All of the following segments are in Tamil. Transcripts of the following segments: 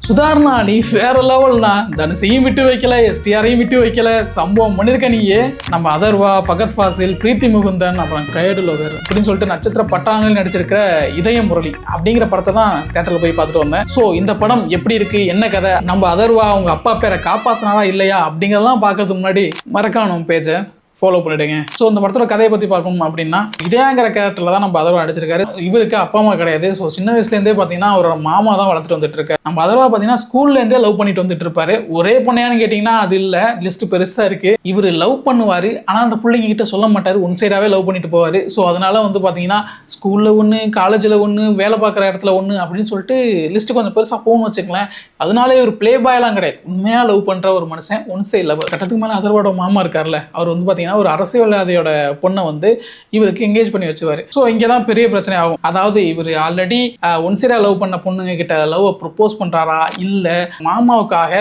சுதாரணா நீ வேற லெவல்னா, தனுஷையும் விட்டு வைக்கல, எஸ்டிஆரையும் விட்டு வைக்கல, சம்பவம் பண்ணிருக்க நீயே. நம்ம அதர்வா, ஃபகத் ஃபாசில், பிரீத்தி முகுந்தன், அப்புறம் கைடு லோகர் அப்படின்னு சொல்லிட்டு நட்சத்திர பட்டாளங்கள் நடிச்சிருக்கிற இதய முரளி அப்படிங்கிற படத்தை தான் தியேட்டர்ல போய் பார்த்துட்டு வந்தேன். ஸோ இந்த படம் எப்படி இருக்கு, என்ன கதை, நம்ம அதர்வா அவங்க அப்பா பேரை காப்பாத்தினாரா இல்லையா அப்படிங்கிறதெல்லாம் பார்க்கறதுக்கு முன்னாடி மறக்காம பேஜை ஃபாலோ பண்ணிடுங்க. ஸோ இந்த படத்தோட கதையை பற்றி பார்க்கணும் அப்படின்னா, இதயாங்கிற கேரக்டரில் தான் நம்ம அதர்வா நடிச்சிருக்காரு. இவருக்கு அப்பா அம்மா கிடையாது. ஸோ சின்ன வயசுலேருந்தே பார்த்தீங்கன்னா அவரோட மாமா தான் வளர்த்துட்டு வந்துட்டு இருக்காரு. நம்ம அதர்வா பார்த்தீங்கன்னா ஸ்கூல்லேருந்தே லவ் பண்ணிட்டு வந்துட்டு இருப்பாரு. ஒரே பொண்ணையான்னு கேட்டிங்கன்னா அது இல்லை, லிஸ்ட் பெருசாக இருக்கு. இவர் லவ் பண்ணுவார், ஆனால் அந்த பிள்ளைங்க கிட்ட சொல்ல மாட்டார், ஒன் சைடாகவே லவ் பண்ணிட்டு போவார். ஸோ அதனால வந்து பார்த்தீங்கன்னா ஸ்கூலில் ஒன்று, காலேஜில் ஒன்று, வேலை பார்க்குற இடத்துல ஒன்று அப்படின்னு சொல்லிட்டு லிஸ்ட்டு கொஞ்சம் பெருசாக போகணும்னு வச்சுக்கலாம். அதனாலே ஒரு ப்ளே பாயெல்லாம் கிடையாது, உண்மையாக லவ் பண்ணுற ஒரு மனுஷன், ஒன் சைட் லவ். கட்டத்துக்கு மேலே அதர்வாட மாமா இருக்கார்ல, அவர் வந்து பார்த்தீங்கன்னா ஒரு அரசியல்வாதியோட பொண்ணை வந்து இவருக்கு என்கேஜ் பண்ணி வச்சுவாரு. ஸோ இங்கே தான் பெரிய பிரச்சனை ஆகும். அதாவது இவர் ஆல்ரெடி ஒன் சைடா லவ் பண்ண பொண்ணுங்க கிட்ட லவ் ப்ரொப்போஸ் பண்றாரா, இல்ல மாமாவுக்காக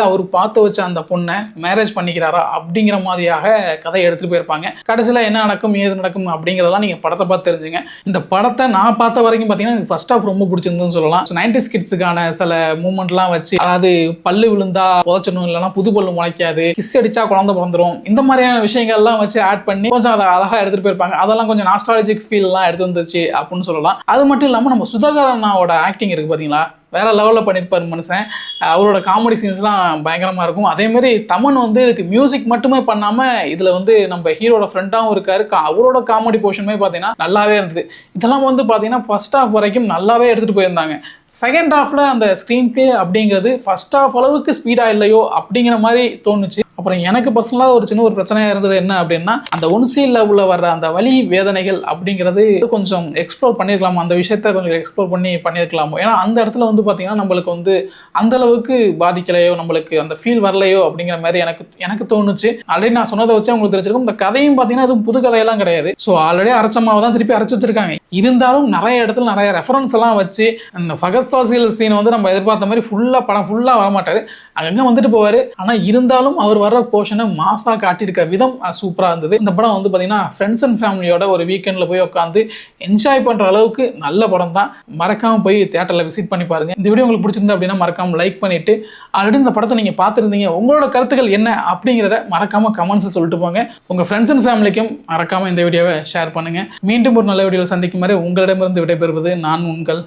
அவர் பார்த்து வச்ச அந்த பொண்ணை மேரேஜ் பண்ணிக்கிறாரா அப்படிங்கிற மாதிரியாக கதையை எடுத்துட்டு போயிருப்பாங்க. கடைசியில் என்ன நடக்கும், ஏது நடக்கும் அப்படிங்கிறதெல்லாம் நீங்க படத்தை பார்த்து தெரிஞ்சுங்க. இந்த படத்தை நான் பார்த்த வரைக்கும் பார்த்தீங்கன்னா ஃபர்ஸ்ட் ஆஃப் ரொம்ப பிடிச்சிருந்துன்னு சொல்லலாம். 90s கிட்ஸுக்கான சில மூமெண்ட்லாம் வச்சு, அதாவது பல்லு விழுந்தா புதைச்சணும், இல்லைன்னா புது பல்லு முளைக்காது, கிஸ் அடிச்சா குழந்தை பிறந்துரும், இந்த மாதிரியான விஷயங்கள்லாம் வச்சு ஆட் பண்ணி கொஞ்சம் அதை அழகா எடுத்துட்டு போயிருப்பாங்க. அதெல்லாம் கொஞ்சம் நாஸ்டாலஜிக் ஃபீல்லாம் எடுத்து வந்துச்சு அப்படின்னு சொல்லலாம். அது மட்டும் இல்லாமல் நம்ம சுதாகர் அண்ணாவோட ஆக்டிங் இருக்கு பார்த்தீங்களா, வேற லெவலில் பண்ணியிருப்பார் மனுஷன். அவரோட காமெடி சீன்ஸ்லாம் பயங்கரமாக இருக்கும். அதேமாதிரி தமன் வந்து இதுக்கு மியூசிக் மட்டுமே பண்ணாமல் இதில் வந்து நம்ம ஹீரோட ஃப்ரெண்டாகவும் இருக்காரு. அவரோட காமெடி போர்ஷனுமே பார்த்தீங்கன்னா நல்லாவே இருந்தது. இதெல்லாம் வந்து பார்த்தீங்கன்னா ஃபர்ஸ்ட் ஹாஃப் வரைக்கும் நல்லாவே எடுத்துகிட்டு போயிருந்தாங்க. செகண்ட் ஹாஃபில் அந்த ஸ்க்ரீன் பிளே அப்படிங்கிறது ஃபர்ஸ்ட் ஹாஃப் அளவுக்கு ஸ்பீடாக இல்லையோ அப்படிங்கிற மாதிரி தோணுச்சு. அப்புறம் எனக்கு பர்சனலாக ஒரு சின்ன ஒரு பிரச்சனையாக இருந்தது என்ன அப்படின்னா, அந்த ஒன் சைட் லவ்ல வர்ற அந்த வலி வேதனைகள் அப்படிங்கிறது கொஞ்சம் எக்ஸ்ப்ளோர் பண்ணியிருக்கலாமோ, அந்த விஷயத்த கொஞ்சம் எக்ஸ்ப்ளோர் பண்ணியிருக்கலாமோ. ஏன்னா அந்த இடத்துல வந்து பார்த்தீங்கன்னா நம்மளுக்கு வந்து அந்த அளவுக்கு பாதிக்கலையோ, நம்மளுக்கு அந்த ஃபீல் வரலையோ அப்படிங்கிற மாதிரி எனக்கு தோணுச்சு. ஆல்ரெடி நான் சொன்னதை வச்சு உங்களுக்கு தெரிஞ்சிருக்கும். இந்த கதையும் பார்த்தீங்கன்னா அது புது கதையெல்லாம் கிடையாது. ஸோ ஆல்ரெடி அரைச்சமாவை தான் திருப்பி அரைச்சி வச்சிருக்காங்க. இருந்தாலும் நிறைய இடத்துல நிறைய ரெஃபரன்ஸ் எல்லாம் வச்சு, அந்த ஃபகத் ஃபாசில் சீன் வந்து நம்ம எதிர்பார்த்த மாதிரி படம் ஃபுல்லாக வரமாட்டார், அங்கங்கே வந்துட்டு போவார். ஆனால் இருந்தாலும் அவர் வர்ற போர்ஷனை மாசா காட்டியிருக்க விதம் சூப்பராக இருந்தது. இந்த படம் வந்து பார்த்தீங்கன்னா ஃப்ரெண்ட்ஸ் அண்ட் ஃபேமிலியோட ஒரு வீக்கெண்டில் போய் உட்காந்து என்ஜாய் பண்ணுற அளவுக்கு நல்ல படம் தான். மறக்காமல் போய் தியேட்டரில் விசிட் பண்ணி பாருங்க. இந்த வீடியோ உங்களுக்கு பிடிச்சிருந்தா அப்படின்னா மறக்காமல் லைக் பண்ணிட்டு, ஆல்ரெடி இந்த படத்தை நீங்கள் பார்த்துருந்தீங்க, உங்களோட கருத்துக்கள் என்ன அப்படிங்கிறத மறக்காமல் கமெண்ட்ஸில் சொல்லிட்டு போங்க. உங்கள் ஃப்ரெண்ட்ஸ் அண்ட் ஃபேமிலிக்கும் மறக்காமல் இந்த வீடியோவை ஷேர் பண்ணுங்கள். மீண்டும் ஒரு நல்ல வீடியோவில் சந்திக்கும் வரை உங்களிடமிருந்து விடைபெறுவது நான் உங்கள்